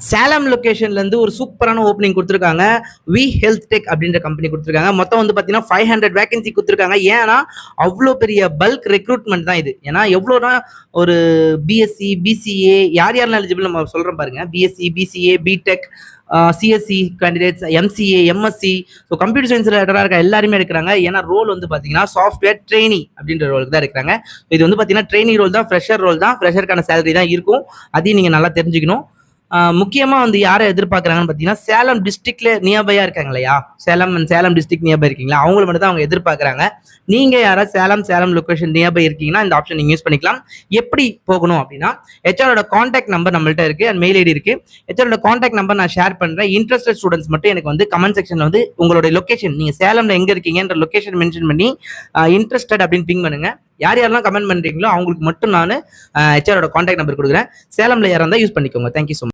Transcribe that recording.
சேலம் லொகேஷன்ல இருந்து ஒரு சூப்பரான ஓப்பனிங் கொடுத்துருக்காங்க. வி ஹெல்த் டெக் அப்படின்ற கம்பெனி கொடுத்துருக்காங்க. மொத்தம் வந்து பார்த்தீங்கன்னா 500 வேகன்சி கொடுத்துருக்காங்க. ஏன்னா அவ்வளோ பெரிய பல்க் ரெக்ரூட்மெண்ட் தான் இது. ஏன்னா எவ்வளோனா ஒரு பிஎஸ்சி, பிசிஏ யார் யாரெல்லாம் எலிஜிபிள் நம்ம சொல்கிறோம் பாருங்க. BSc, BCA, BTech, CSC candidates, MCA, MSc, so computer science ரிலேட்டடாக இருக்க எல்லாருமே எடுக்கிறாங்க. ஏன்னா ரோல் வந்து பார்த்தீங்கன்னா சாஃப்ட்வேர் ட்ரெயினி அப்படின்ற ரோலுக்கு தான் இருக்கிறாங்க. இது வந்து பார்த்தீங்கன்னா ட்ரெயினி ரோல் தான், ஃப்ரெஷர் ரோல் தான், ஃப்ரெஷருக்கான சேலரி தான் இருக்கும். அதையும் நீங்கள் நல்லா தெரிஞ்சுக்கணும். முக்கியமா வந்து யாரை எதிர்பார்க்குறாங்கன்னு பார்த்தீங்கன்னா, சேலம் டிஸ்ட்ரிக்ட்ல நியர்பையா இருக்காங்க இல்லையா? சேலம் டிஸ்ட்ரிக்ட் நியர்பை இருக்கீங்களா? அவங்கள மட்டும் தான் அவங்க எதிர்பார்க்குறாங்க. நீங்க யாராவது சேலம் லொகேஷன் நியர்பை இருக்கீங்கன்னா இந்த ஆப்ஷன் நீங்க யூஸ் பண்ணிக்கலாம். எப்படி போகணும் அப்படின்னா, ஹெச்ஆரோட கான்டாக்ட் நம்பர் நம்மள்ட்ட இருக்கு அண்ட் மெயில் ஐடி இருக்கு. ஹெச்ஆரோட கான்டாக்ட் நம்பர் நான் ஷேர் பண்றேன். இன்ட்ரெஸ்டட் ஸ்டூடெண்ட்ஸ் மட்டும் எனக்கு வந்து கமெண்ட் செக்ஷன்ல வந்து உங்களுடைய லொகேஷன், நீங்க சேலம்ல எங்க இருக்கீங்கன்ற லொகேஷன் மென்ஷன் பண்ணி இன்ட்ரெஸ்டட் அப்படின்னு பிங் பண்ணுங்க. யார் யாரெல்லாம் கமெண்ட் பண்றீங்களோ அவங்களுக்கு மட்டும் நான் ஹெச்ஆரோட கான்டாக்ட் நம்பர் கொடுக்குறேன். சேலம்ல யாரா இருந்தால் யூஸ் பண்ணிக்கோங்க. Thank you so much.